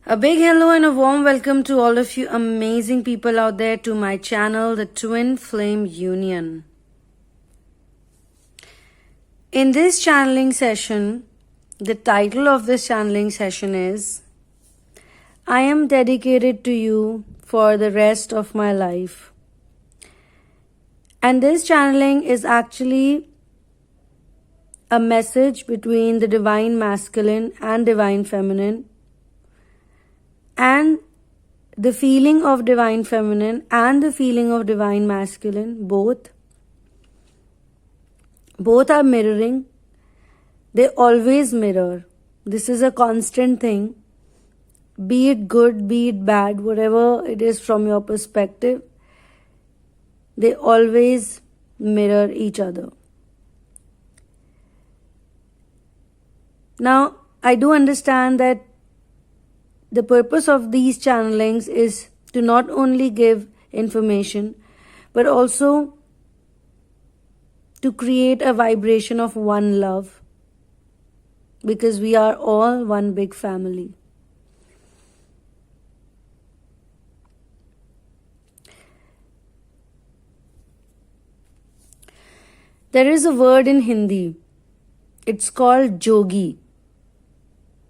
A big hello and a warm welcome to all of you amazing people out there to my channel, the Twin Flame Union. In this channeling session, the title of this channeling session is I am dedicated to you for the rest of my life. And this channeling is actually a message between the Divine Masculine and Divine Feminine, and the feeling of Divine Feminine and the feeling of Divine Masculine, both are mirroring. They always mirror. This is a constant thing. Be it good, be it bad, whatever it is from your perspective, they always mirror each other. Now, I do understand that the purpose of these channelings is to not only give information, but also to create a vibration of one love, because we are all one big family. There is a word in Hindi. It's called Jogi.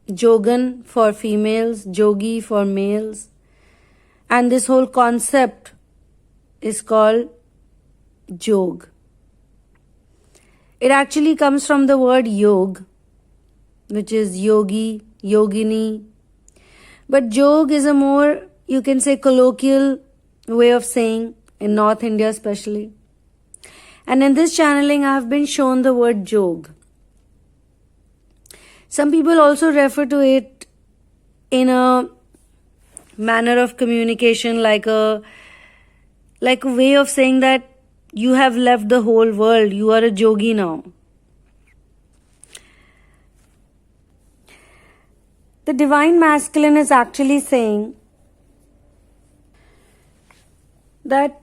Jogan for females, Jogi for males. And this whole concept is called Jog. It actually comes from the word Yog, which is yogi, yogini. But Jog is a more, you can say, colloquial way of saying, in North India especially. And in this channeling, I have been shown the word Jog. Some people also refer to it in a manner of communication, like a way of saying that you have left the whole world, you are a jogi now. The Divine Masculine is actually saying that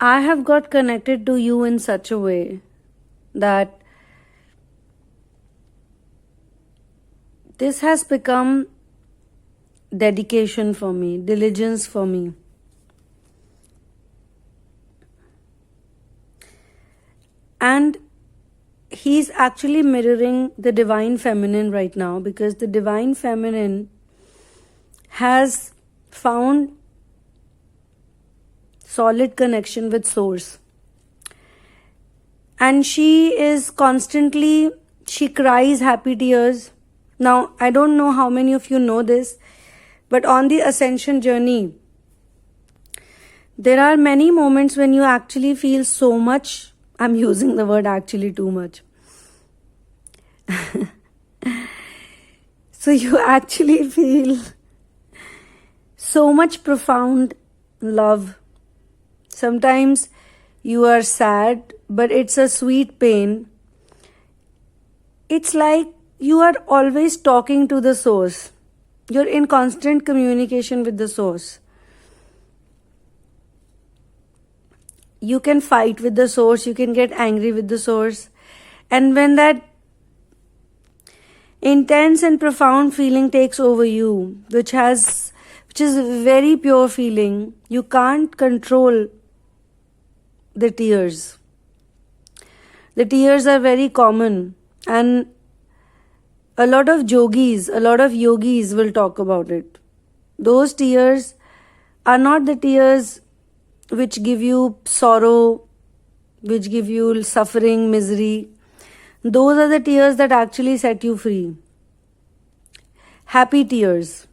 I have got connected to you in such a way that this has become dedication for me, diligence for me. And he's actually mirroring the Divine Feminine right now, because the Divine Feminine has found solid connection with Source. And she cries happy tears. Now, I don't know how many of you know this, but on the ascension journey, there are many moments when you actually feel so much. I'm using the word actually too much. So you actually feel so much profound love. Sometimes you are sad, but it's a sweet pain. It's like you are always talking to the Source. You're in constant communication with the Source. You can fight with the Source, you can get angry with the Source. And when that intense and profound feeling takes over you, which is a very pure feeling, you can't control the tears. The tears are very common, and a lot of yogis will talk about it. Those tears are not the tears which give you sorrow, which give you suffering, misery. Those are the tears that actually set you free. Happy tears.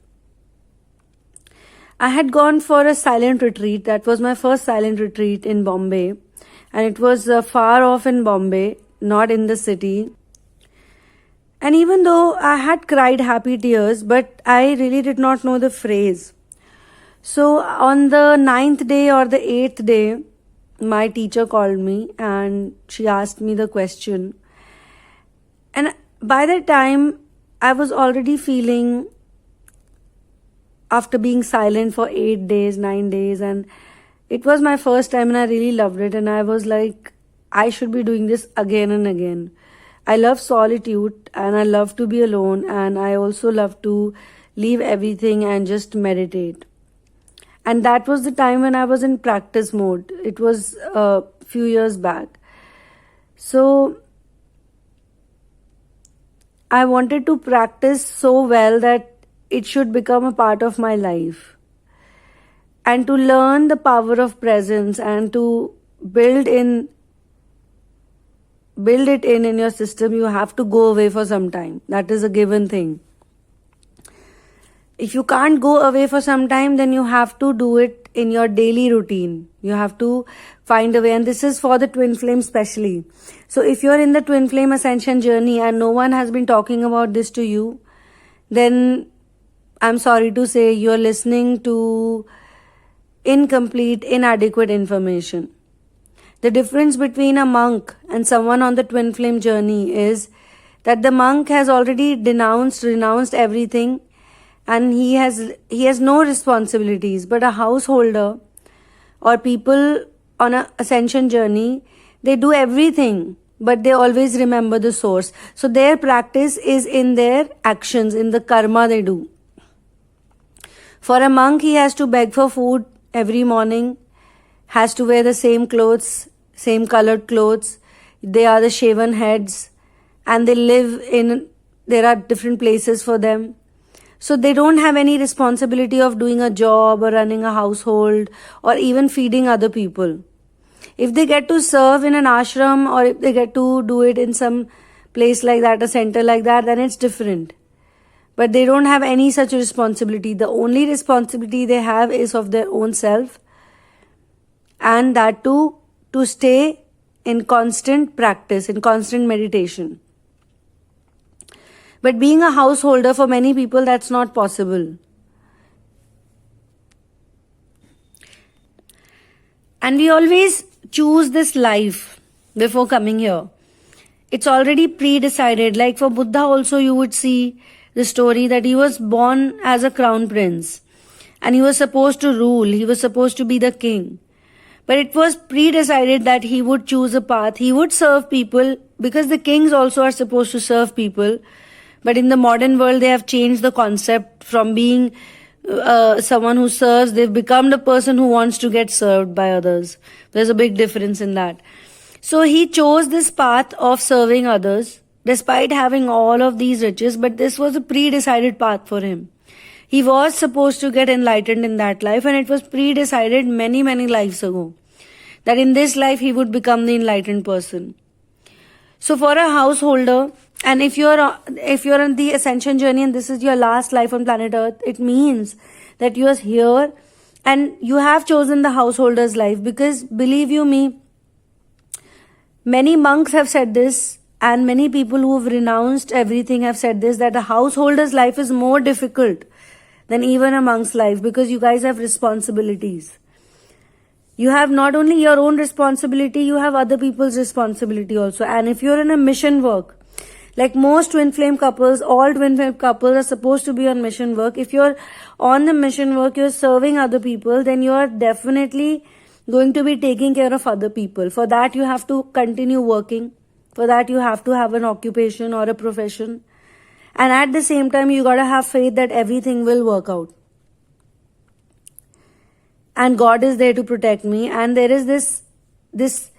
I had gone for a silent retreat. That was my first silent retreat in Bombay. And it was far off in Bombay, not in the city. And even though I had cried happy tears, but I really did not know the phrase. So on the 9th day or the 8th day, my teacher called me and she asked me the question. And by that time, I was already feeling, after being silent for 8 days, 9 days, and it was my first time and I really loved it. And I was like, I should be doing this again and again. I love solitude and I love to be alone, and I also love to leave everything and just meditate. And that was the time when I was in practice mode. It was a few years back. So I wanted to practice so well that it should become a part of my life. And to learn the power of presence and to build it in your system, you have to go away for some time. That is a given thing. If you can't go away for some time, then you have to do it in your daily routine. You have to find a way, and this is for the twin flame especially. So if you're in the twin flame ascension journey and no one has been talking about this to you, then I'm sorry to say you're listening to incomplete, inadequate information. The difference between a monk and someone on the twin flame journey is that the monk has already renounced everything, and he has no responsibilities. But a householder or people on an ascension journey, they do everything, but they always remember the source. So their practice is in their actions, in the karma they do. For a monk, he has to beg for food every morning, has to wear the same clothes, same colored clothes. They are the shaven heads, and there are different places for them. So they don't have any responsibility of doing a job or running a household or even feeding other people. If they get to serve in an ashram, or if they get to do it in some place like that, a center like that, then it's different. But they don't have any such responsibility. The only responsibility they have is of their own self, and that too to stay in constant practice, in constant meditation. But being a householder, for many people, that's not possible. And we always choose this life before coming here. It's already pre-decided. Like for Buddha also, you would see the story that he was born as a crown prince and he was supposed to rule. He was supposed to be the king. But it was pre-decided that he would choose a path. He would serve people, because the kings also are supposed to serve people. But in the modern world, they have changed the concept from being someone who serves. They've become the person who wants to get served by others. There's a big difference in that. So he chose this path of serving others, despite having all of these riches. But this was a pre-decided path for him. He was supposed to get enlightened in that life, and it was pre-decided many, many lives ago that in this life he would become the enlightened person. So for a householder, and if you're on the ascension journey and this is your last life on planet Earth, it means that you are here and you have chosen the householder's life. Because believe you me, many monks have said this, and many people who have renounced everything have said this, that a householder's life is more difficult than even a monk's life, because you guys have responsibilities. You have not only your own responsibility, you have other people's responsibility also. And if you're in a mission work, like most twin flame couples, all twin flame couples are supposed to be on mission work. If you're on the mission work, you're serving other people, then you are definitely going to be taking care of other people. For that, you have to continue working. For that, you have to have an occupation or a profession. And at the same time, you gotta have faith that everything will work out. And God is there to protect me. And there is this,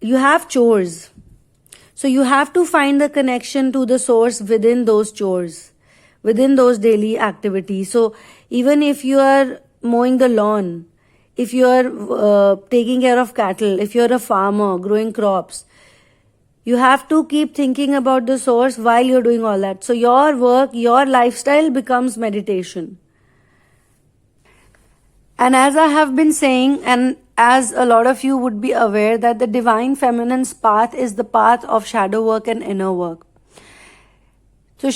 you have chores. So you have to find the connection to the source within those chores, within those daily activities. So even if you are mowing the lawn, if you are taking care of cattle, if you're a farmer growing crops, you have to keep thinking about the source while you're doing all that. So your work, your lifestyle becomes meditation. And as I have been saying, and as a lot of you would be aware, that the Divine Feminine's path is the path of shadow work and inner work. So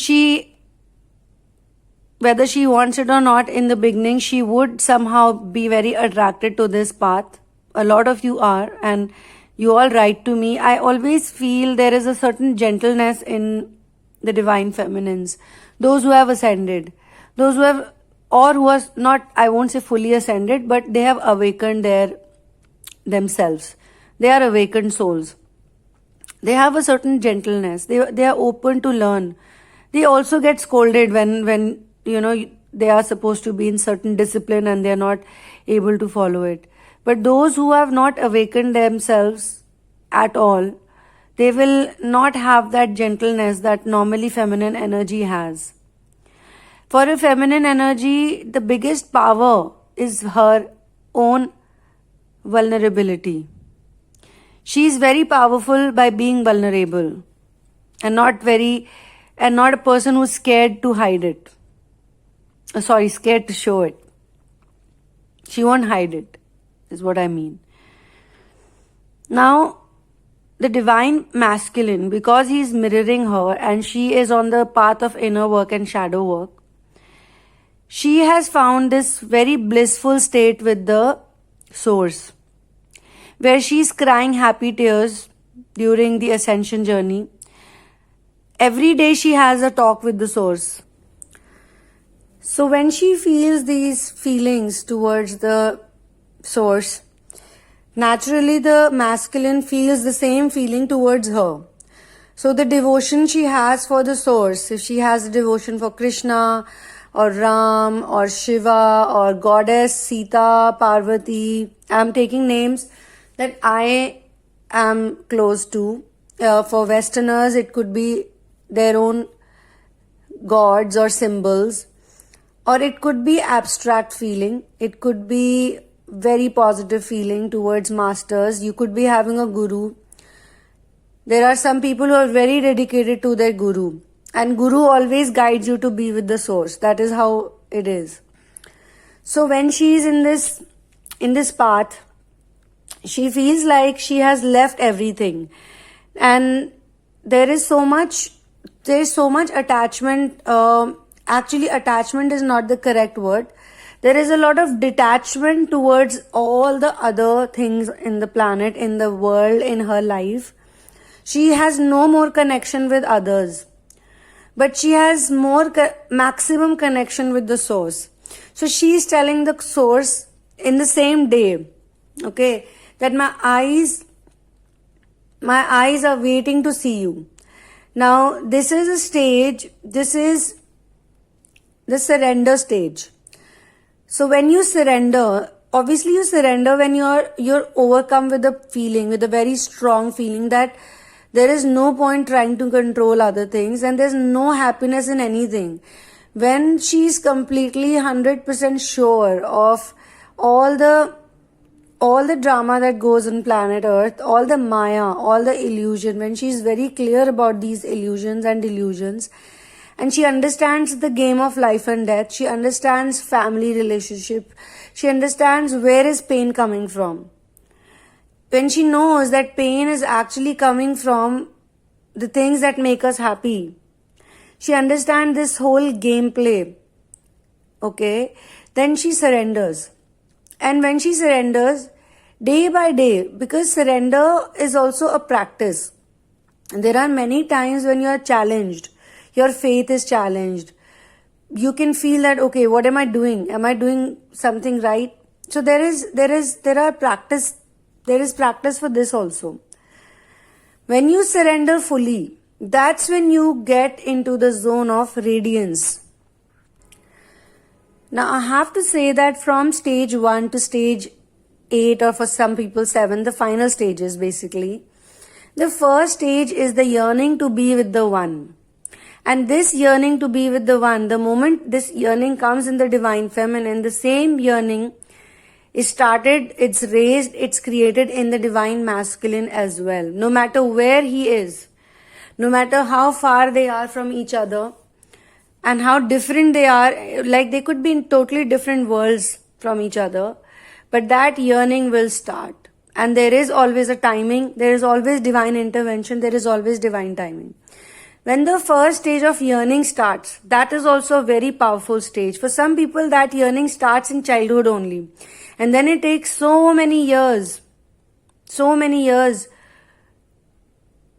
whether she wants it or not, in the beginning, she would somehow be very attracted to this path. A lot of you are, and you all write to me. I always feel there is a certain gentleness in the Divine Feminines. Those who have ascended, those who have, or who are not, I won't say fully ascended, but they have awakened themselves. They are awakened souls. They have a certain gentleness. They are open to learn. They also get scolded when they are supposed to be in certain discipline and they are not able to follow it. But those who have not awakened themselves at all, they will not have that gentleness that normally feminine energy has. For a feminine energy, the biggest power is her own vulnerability. She is very powerful by being vulnerable and not a person who's scared to hide it. Scared to show it. She won't hide it, is what I mean. Now, the divine masculine, because he is mirroring her and she is on the path of inner work and shadow work, she has found this very blissful state with the source, where she is crying happy tears during the ascension journey. Every day she has a talk with the source. So when she feels these feelings towards the source, naturally the masculine feels the same feeling towards her. So the devotion she has for the source, if she has a devotion for Krishna or Ram or Shiva or goddess Sita, Parvati, I'm taking names that I am close to. For Westerners, it could be their own gods or symbols, or it could be abstract feeling. It could be very positive feeling towards masters. You could be having a guru. There are some people who are very dedicated to their guru, and guru always guides you to be with the source. That is how it is. So when she is in this path, she feels like she has left everything, and there is so much attachment. Actually, attachment is not the correct word. There is a lot of detachment towards all the other things in the planet, in the world, in her life. She has no more connection with others, but she has maximum connection with the source. So she is telling the source in the same day, okay, that my eyes are waiting to see you. Now, this is a stage, this is the surrender stage. So when you surrender, obviously you surrender when you're overcome with a feeling, with a very strong feeling that there is no point trying to control other things and there's no happiness in anything. When she is completely 100% sure of all the drama that goes on planet Earth, all the Maya, all the illusion, when she is very clear about these illusions and delusions, and she understands the game of life and death, she understands family relationship, she understands where is pain coming from. When she knows that pain is actually coming from the things that make us happy, she understands this whole gameplay, okay, then she surrenders. And when she surrenders, day by day, because surrender is also a practice. There are many times when you are challenged, your faith is challenged. You can feel that, okay, what am I doing? Am I doing something right? So there is practice for this also. When you surrender fully, that's when you get into the zone of radiance. Now, I have to say that from stage 1 to stage 8, or for some people 7, the final stages basically, the first stage is the yearning to be with the One. And this yearning to be with the One, the moment this yearning comes in the Divine Feminine, the same yearning is started, it's raised, it's created in the Divine Masculine as well. No matter where he is, no matter how far they are from each other, and how different they are, like they could be in totally different worlds from each other, but that yearning will start. And there is always a timing, there is always divine intervention, there is always divine timing. When the first stage of yearning starts, that is also a very powerful stage. For some people, that yearning starts in childhood only. And then it takes so many years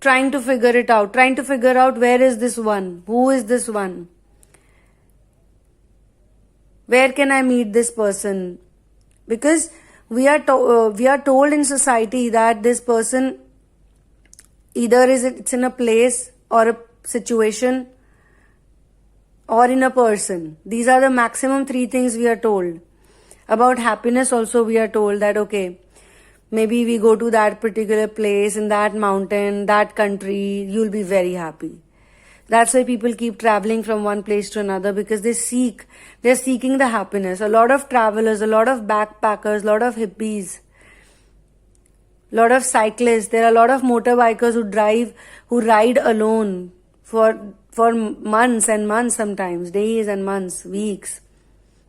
trying to figure it out, trying to figure out where is this one, who is this one, where can I meet this person? Because we are told in society that this person Either it's in a place or a situation or in a person. These are the maximum 3 things we are told. About happiness also we are told that, okay, maybe we go to that particular place, in that mountain, that country, you'll be very happy. That's why people keep traveling from one place to another, because they're seeking the happiness. A lot of travelers, a lot of backpackers, a lot of hippies, a lot of cyclists, there are a lot of motorbikers who ride alone for months and months, sometimes days and months, weeks.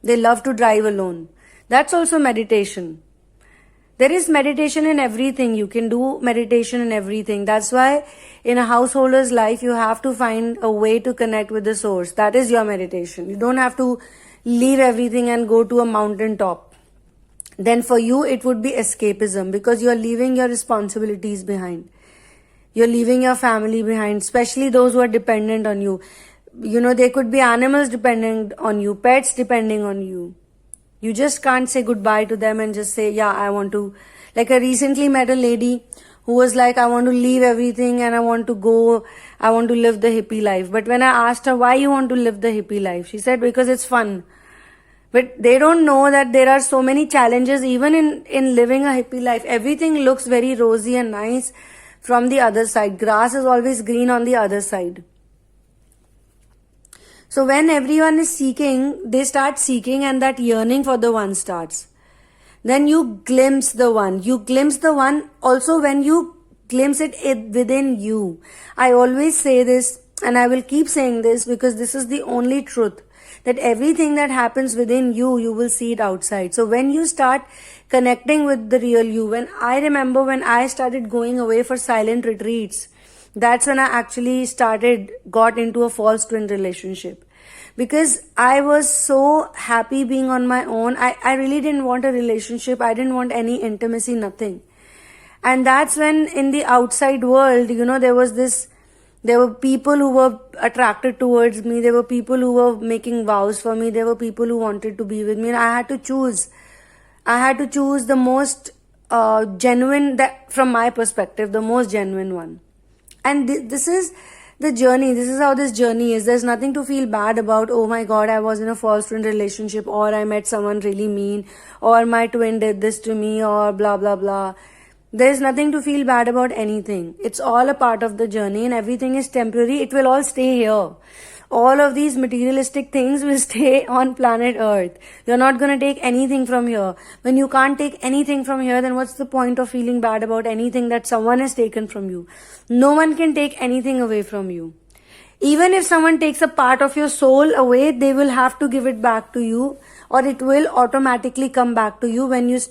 They love to drive alone. That's also meditation. There is meditation in everything. You can do meditation in everything. That's why in a householder's life, you have to find a way to connect with the source. That is your meditation. You don't have to leave everything and go to a mountain top. Then for you, it would be escapism, because you're leaving your responsibilities behind. You're leaving your family behind, especially those who are dependent on you. There could be animals depending on you, pets depending on you. You just can't say goodbye to them and just say, yeah, I want to. Like, I recently met a lady who was like, I want to leave everything and I want to live the hippie life. But when I asked her, why you want to live the hippie life? She said, because it's fun. But they don't know that there are so many challenges even in living a hippie life. Everything looks very rosy and nice from the other side. Grass is always green on the other side. So when everyone is seeking, they start seeking, and that yearning for the one starts. Then you glimpse the one. You glimpse the one also when you glimpse it within you. I always say this, and I will keep saying this, because this is the only truth. That everything that happens within you, you will see it outside. So when you start connecting with the real you, I remember when I started going away for silent retreats, that's when I actually got into a false twin relationship. Because I was so happy being on my own. I really didn't want a relationship. I didn't want any intimacy, nothing. And that's when in the outside world, there were people who were attracted towards me. There were people who were making vows for me. There were people who wanted to be with me. And I had to choose. I had to choose the most genuine, from my perspective, the most genuine one. And this is the journey. This is how this journey is. There's nothing to feel bad about. Oh my God, I was in a false twin relationship, or I met someone really mean, or my twin did this to me, or blah, blah, blah. There's nothing to feel bad about anything. It's all a part of the journey, and everything is temporary. It will all stay here. All of these materialistic things will stay on planet Earth. You're not going to take anything from here. When you can't take anything from here, then what's the point of feeling bad about anything that someone has taken from you? No one can take anything away from you. Even if someone takes a part of your soul away, they will have to give it back to you, or it will automatically come back to you when you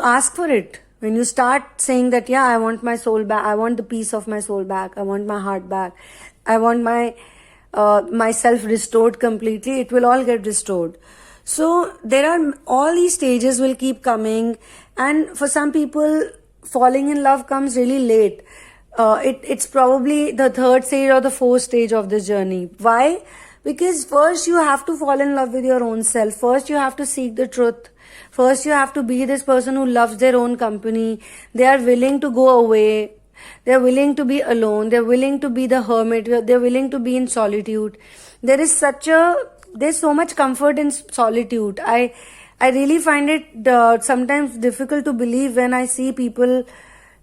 ask for it. When you start saying that, yeah, I want my soul back, I want the peace of my soul back, I want my heart back, I want myself restored completely, it will all get restored. So there are all these stages will keep coming, and for some people, falling in love comes really late. It's probably the 3rd stage or the 4th stage of this journey. Why? Because first you have to fall in love with your own self. First you have to seek the truth. First you have to be this person who loves their own company. They are willing to go away. They're willing to be alone. They're willing to be the hermit. They're willing to be in solitude. There's so much comfort in solitude. I really find it sometimes difficult to believe when I see people,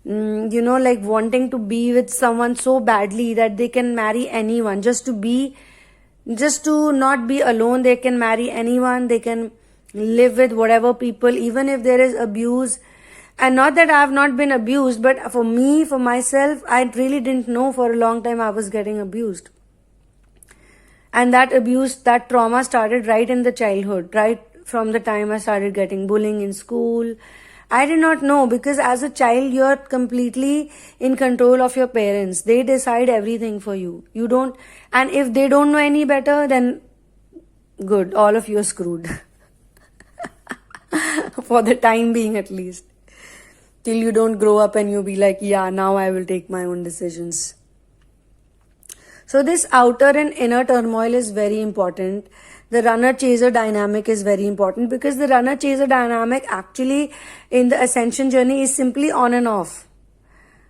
like wanting to be with someone so badly that they can marry anyone just to not be alone. They can marry anyone. They can live with whatever people, even if there is abuse. And not that I have not been abused, but for myself, I really didn't know for a long time I was getting abused. And that abuse, that trauma started right in the childhood, right from the time I started getting bullying in school. I did not know, because as a child, you're completely in control of your parents. They decide everything for you. You don't, and if they don't know any better, then good, all of you are screwed. For the time being, at least. Till you don't grow up and you be like, yeah, now I will take my own decisions. So this outer and inner turmoil is very important. The runner-chaser dynamic is very important, because the runner-chaser dynamic actually in the ascension journey is simply on and off.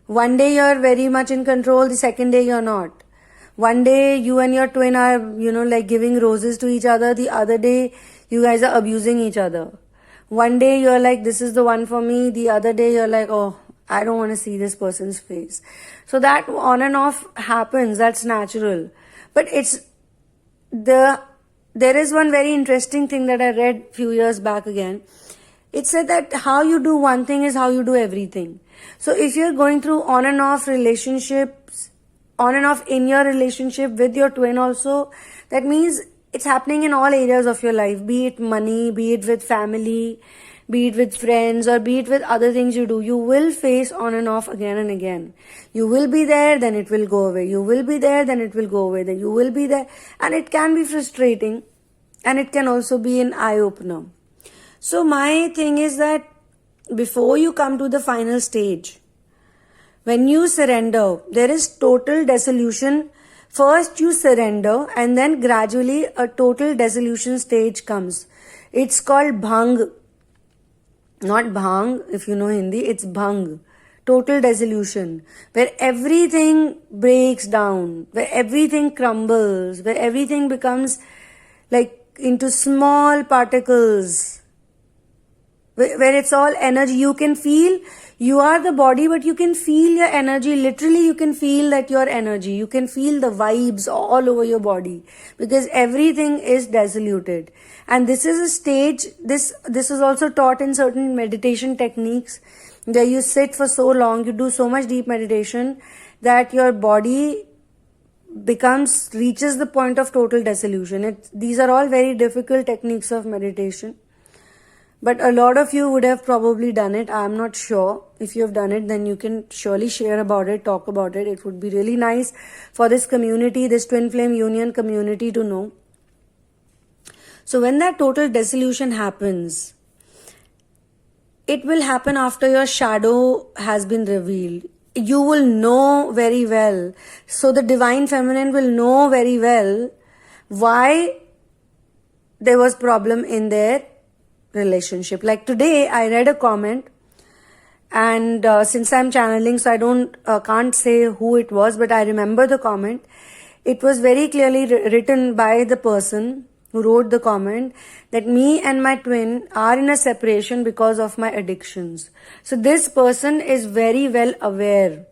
One day you're very much in control, the second day you're not. One day you and your twin are, like giving roses to each other, the other day you guys are abusing each other. One day you're like, this is the one for me, the other day you're like, oh, I don't want to see this person's face. So that on and off happens, that's natural. But there is one very interesting thing that I read few years back again. It said that how you do one thing is how you do everything. So if you're going through on and off relationships, on and off in your relationship with your twin also, that means it's happening in all areas of your life, be it money, be it with family, be it with friends, or be it with other things you do. You will face on and off again and again. You will be there, then it will go away. You will be there, then it will go away. Then you will be there. And it can be frustrating, and it can also be an eye-opener. So my thing is that before you come to the final stage, when you surrender, there is total dissolution. First you surrender, and then gradually a total dissolution stage comes. It's called bhang. Not bhang, if you know Hindi, it's bhang. Total dissolution. Where everything breaks down, where everything crumbles, where everything becomes like into small particles, where it's all energy. You can feel, you are the body, but you can feel your energy. Literally, you can feel that your energy. You can feel the vibes all over your body because everything is dissoluted. And this is a stage, this is also taught in certain meditation techniques where you sit for so long, you do so much deep meditation that your body reaches the point of total dissolution. These are all very difficult techniques of meditation. But a lot of you would have probably done it. I'm not sure. If you have done it, then you can surely share about it, talk about it. It would be really nice for this community, this Twin Flame Union community to know. So when that total dissolution happens, it will happen after your shadow has been revealed. You will know very well. So the Divine Feminine will know very well why there was problem in their relationship. Like today, I read a comment, and since I'm channeling, so I can't say who it was, but I remember the comment. It was very clearly written by the person who wrote the comment that me and my twin are in a separation because of my addictions. So this person is very well aware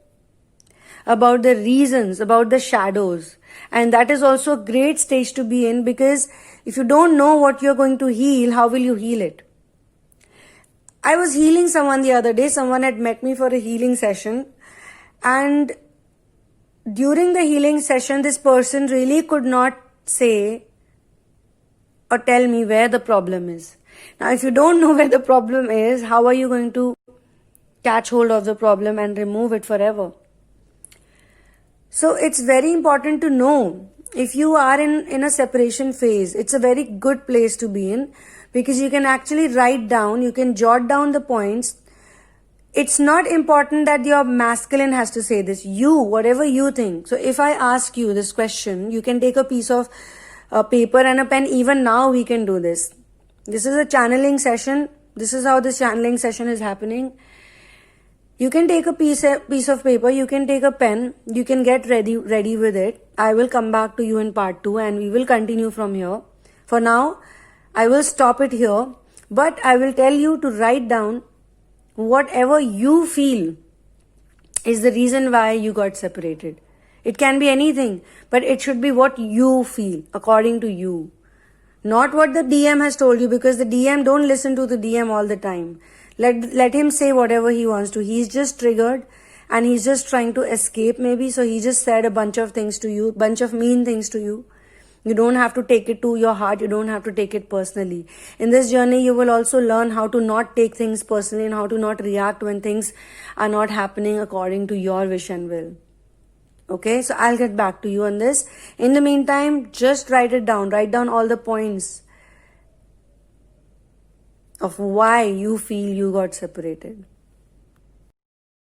about the reasons, about the shadows. And that is also a great stage to be in, because if you don't know what you're going to heal, how will you heal it? I was healing someone the other day. Someone had met me for a healing session. And during the healing session, this person really could not say or tell me where the problem is. Now, if you don't know where the problem is, how are you going to catch hold of the problem and remove it forever? So it's very important to know if you are in a separation phase. It's a very good place to be in, because you can actually write down, you can jot down the points. It's not important that your masculine has to say this. You, whatever you think. So if I ask you this question, you can take a piece of paper and a pen. Even now we can do this. This is a channeling session. This is how this channeling session is happening. You can take a piece of paper, you can take a pen, you can get ready with it. I will come back to you in part 2 and we will continue from here. For now, I will stop it here, but I will tell you to write down whatever you feel is the reason why you got separated. It can be anything, but it should be what you feel, according to you. Not what the DM has told you, because the DM, don't listen to the DM all the time. Let him say whatever he wants to. He's just triggered and he's just trying to escape maybe. So he just said a bunch of things to you, bunch of mean things to you. You don't have to take it to your heart. You don't have to take it personally. In this journey, you will also learn how to not take things personally and how to not react when things are not happening according to your wish and will. Okay, so I'll get back to you on this. In the meantime, just write it down. Write down all the points of why you feel you got separated.